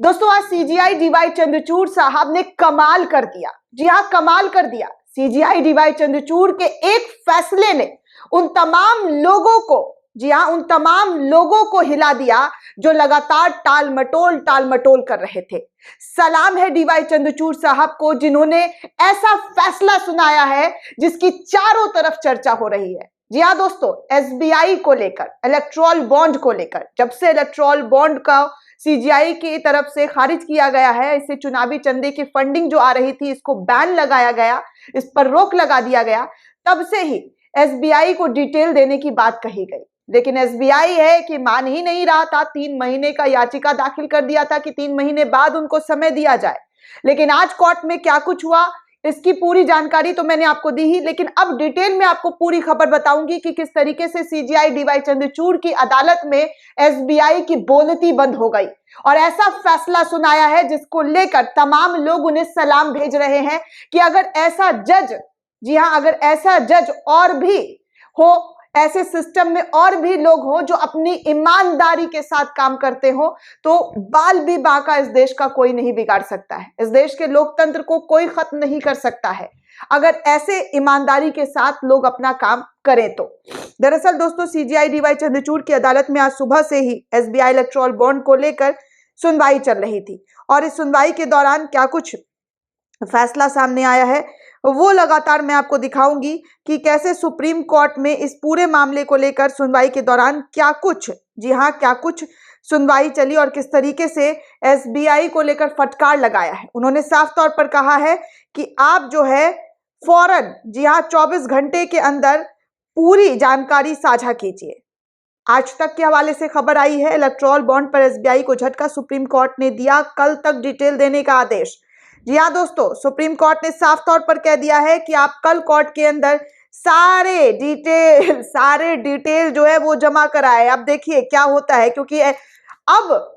दोस्तों आज CGI D Y Chandrachud साहब ने कमाल कर दिया। जी हाँ, कमाल कर दिया। सीजीआई डीवाई चंद्रचूड़ के एक फैसले ने उन तमाम लोगों को, जी हाँ, उन तमाम लोगों को हिला दिया जो लगातार टाल मटोल कर रहे थे। सलाम है डीवाई चंद्रचूड़ साहब को जिन्होंने ऐसा फैसला सुनाया है जिसकी चारों तरफ चर्चा हो रही है। जी हाँ दोस्तों, एसबीआई को लेकर, इलेक्टोरल बॉन्ड को लेकर, जब से इलेक्टोरल बॉन्ड का सीजीआई की तरफ से खारिज किया गया है, इससे चुनावी चंदे की फंडिंग जो आ रही थी इसको बैन लगाया गया, इस पर रोक लगा दिया गया, तब से ही एसबीआई को डिटेल देने की बात कही गई। लेकिन एसबीआई है कि मान ही नहीं रहा था। 3 महीने का याचिका दाखिल कर दिया था कि 3 महीने बाद उनको समय दिया जाए। लेकिन आज कोर्ट में क्या कुछ हुआ इसकी पूरी जानकारी तो मैंने आपको दी ही, लेकिन अब डिटेल में आपको पूरी खबर बताऊंगी कि किस तरीके से सीजीआई डीवाई चंद्रचूड़ की अदालत में एसबीआई की बोलती बंद हो गई और ऐसा फैसला सुनाया है जिसको लेकर तमाम लोग उन्हें सलाम भेज रहे हैं कि अगर ऐसा जज, जी हां, अगर ऐसा जज और भी हो, ऐसे सिस्टम में और भी लोग हो जो अपनी ईमानदारी के साथ काम करते हो, तो बाल भी बांका इस देश का कोई नहीं बिगाड़ सकता है। इस देश के लोकतंत्र को कोई खत्म नहीं कर सकता है अगर ऐसे ईमानदारी के साथ लोग अपना काम करें तो। दरअसल दोस्तों, सीजीआई डीवाई चंद्रचूड़ की अदालत में आज सुबह से ही एसबीआई इलेक्टोरल बॉन्ड को लेकर सुनवाई चल रही थी और इस सुनवाई के दौरान क्या कुछ फैसला सामने आया है वो लगातार मैं आपको दिखाऊंगी कि कैसे सुप्रीम कोर्ट में इस पूरे मामले को लेकर सुनवाई के दौरान क्या कुछ, जी हां, क्या कुछ सुनवाई चली और किस तरीके से एसबीआई को लेकर फटकार लगाया है। उन्होंने साफ तौर पर कहा है कि आप जो है फौरन, जी हां, 24 घंटे के अंदर पूरी जानकारी साझा कीजिए। आज तक के हवाले से खबर आई है, इलेक्टोरल बॉन्ड पर एसबीआई को झटका, सुप्रीम कोर्ट ने दिया कल तक डिटेल देने का आदेश। जी हाँ दोस्तों, सुप्रीम कोर्ट ने साफ तौर पर कह दिया है कि आप कल कोर्ट के अंदर सारे डिटेल जो है वो जमा कराए। अब देखिए क्या होता है, क्योंकि अब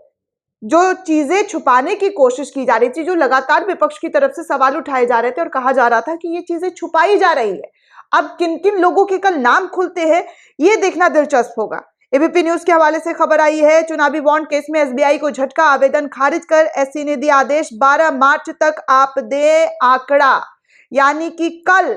जो चीजें छुपाने की कोशिश की जा रही थी, जो लगातार विपक्ष की तरफ से सवाल उठाए जा रहे थे और कहा जा रहा था कि ये चीजें छुपाई जा रही है, अब किन किन लोगों के कल नाम खुलते हैं ये देखना दिलचस्प होगा। एबीपी न्यूज के हवाले से खबर आई है, चुनावी बॉन्ड केस में एसबीआई को झटका, आवेदन खारिज कर एससी ने दिया आदेश, 12 मार्च तक आप दे आंकड़ा, यानी कि कल,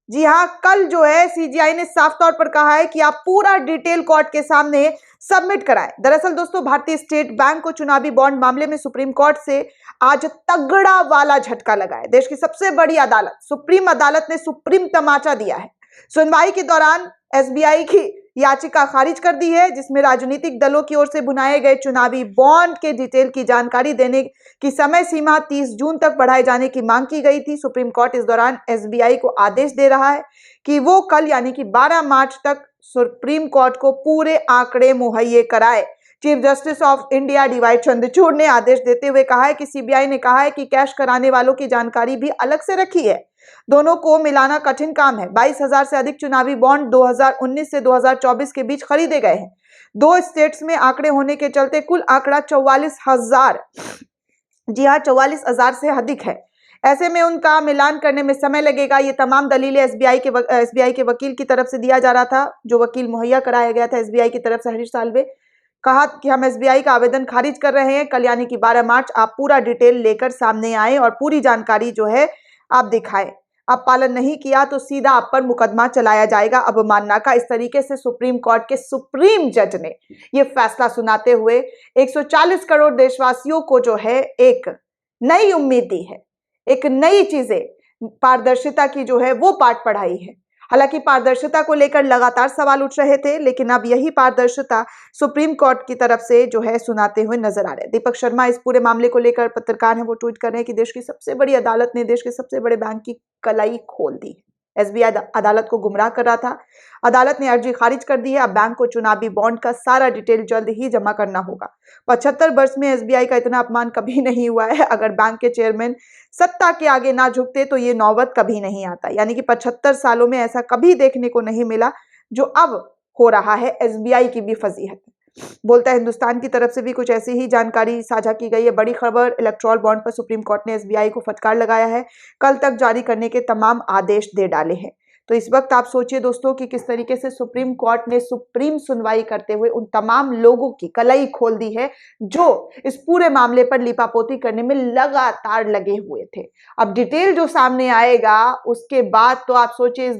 जी हां, कल जो है सीजीआई ने साफ तौर पर कहा है कि आप पूरा डिटेल कोर्ट के सामने सबमिट कराएं। दरअसल दोस्तों, भारतीय स्टेट बैंक को चुनावी बॉन्ड मामले में सुप्रीम कोर्ट से आज तगड़ा वाला झटका लगा है। देश की सबसे बड़ी अदालत सुप्रीम अदालत ने सुप्रीम तमाचा दिया है। सुनवाई के दौरान एसबीआई की याचिका खारिज कर दी है जिसमें राजनीतिक दलों की ओर से बुनाए गए चुनावी बॉन्ड के डिटेल की जानकारी देने की समय सीमा 30 जून तक बढ़ाए जाने की मांग की गई थी। सुप्रीम कोर्ट इस दौरान एसबीआई को आदेश दे रहा है कि वो कल, यानी कि 12 मार्च तक सुप्रीम कोर्ट को पूरे आंकड़े मुहैया कराए। Chief justice of India DY Chandrachud ने आदेश देते हुए कहा है कि सीबीआई ने कहा है कि कैश कराने वालों की जानकारी भी अलग से रखी है, दोनों को मिलाना कठिन काम है। 22,000 से अधिक चुनावी बॉन्ड 2019 से 2024 के बीच खरीदे गए हैं। 2 स्टेट्स में आंकड़े होने के चलते कुल आंकड़ा 44,000, जी हाँ, 44,000 से अधिक है। ऐसे में उनका मिलान करने में समय लगेगा। ये तमाम दलीलें एसबीआई के वकील की तरफ से दिया जा रहा था, जो वकील मुहैया कराया गया था एसबीआई की तरफ से, हरीश साल्वे, कहा कि हम एसबीआई का आवेदन खारिज कर रहे हैं। कल यानी कि 12 मार्च आप पूरा डिटेल लेकर सामने आए और पूरी जानकारी जो है आप दिखाएं। आप पालन नहीं किया तो सीधा आप पर मुकदमा चलाया जाएगा अवमानना का। इस तरीके से सुप्रीम कोर्ट के सुप्रीम जज ने यह फैसला सुनाते हुए 140 करोड़ देशवासियों को जो है एक नई उम्मीद दी है, एक नई चीजें, पारदर्शिता की जो है वो पाठ पढ़ाई है। हालांकि पारदर्शिता को लेकर लगातार सवाल उठ रहे थे, लेकिन अब यही पारदर्शिता सुप्रीम कोर्ट की तरफ से जो है सुनाते हुए नजर आ रहे हैं। दीपक शर्मा इस पूरे मामले को लेकर पत्रकार हैं, वो ट्वीट कर रहे हैं कि देश की सबसे बड़ी अदालत ने देश के सबसे बड़े बैंक की कलाई खोल दी। एसबीआई अदालत को गुमराह कर रहा था, अदालत ने अर्जी खारिज कर दी है। अब बैंक को चुनावी बॉन्ड का सारा डिटेल जल्द ही जमा करना होगा। 75 वर्ष में एसबीआई का इतना अपमान कभी नहीं हुआ है। अगर बैंक के चेयरमैन सत्ता के आगे ना झुकते तो ये नौबत कभी नहीं आता, यानी कि 75 सालों में ऐसा कभी देखने को नहीं मिला जो अब हो रहा है। एसबीआई की भी फजीहत बोलता है हिंदुस्तान की तरफ से भी कुछ ऐसी ही जानकारी साझा की गई है। बड़ी खबर, इलेक्टोरल बॉन्ड पर सुप्रीम कोर्ट ने एसबीआई को फटकार लगाया है, कल तक जारी करने के तमाम आदेश दे डाले हैं। तो इस वक्त आप सोचिए दोस्तों कि किस तरीके से सुप्रीम कोर्ट ने सुप्रीम सुनवाई करते हुए उन तमाम लोगों की कलाई खोल दी है जो इस पूरे मामले पर लीपापोती करने में लगातार लगे हुए थे। अब डिटेल जो सामने आएगा उसके बाद तो आप सोचिए इस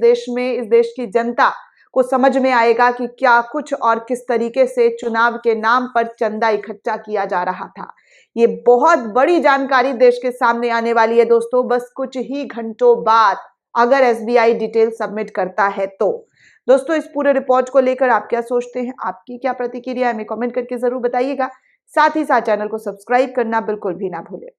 देश की जनता को समझ में आएगा कि क्या कुछ और किस तरीके से चुनाव के नाम पर चंदा इकट्ठा किया जा रहा था। ये बहुत बड़ी जानकारी देश के सामने आने वाली है दोस्तों, बस कुछ ही घंटों बाद अगर एसबीआई डिटेल सबमिट करता है तो। दोस्तों इस पूरे रिपोर्ट को लेकर आप क्या सोचते हैं, आपकी क्या प्रतिक्रिया है, हमें कमेंट करके जरूर बताइएगा। साथ ही साथ चैनल को सब्सक्राइब करना बिल्कुल भी ना भूलें।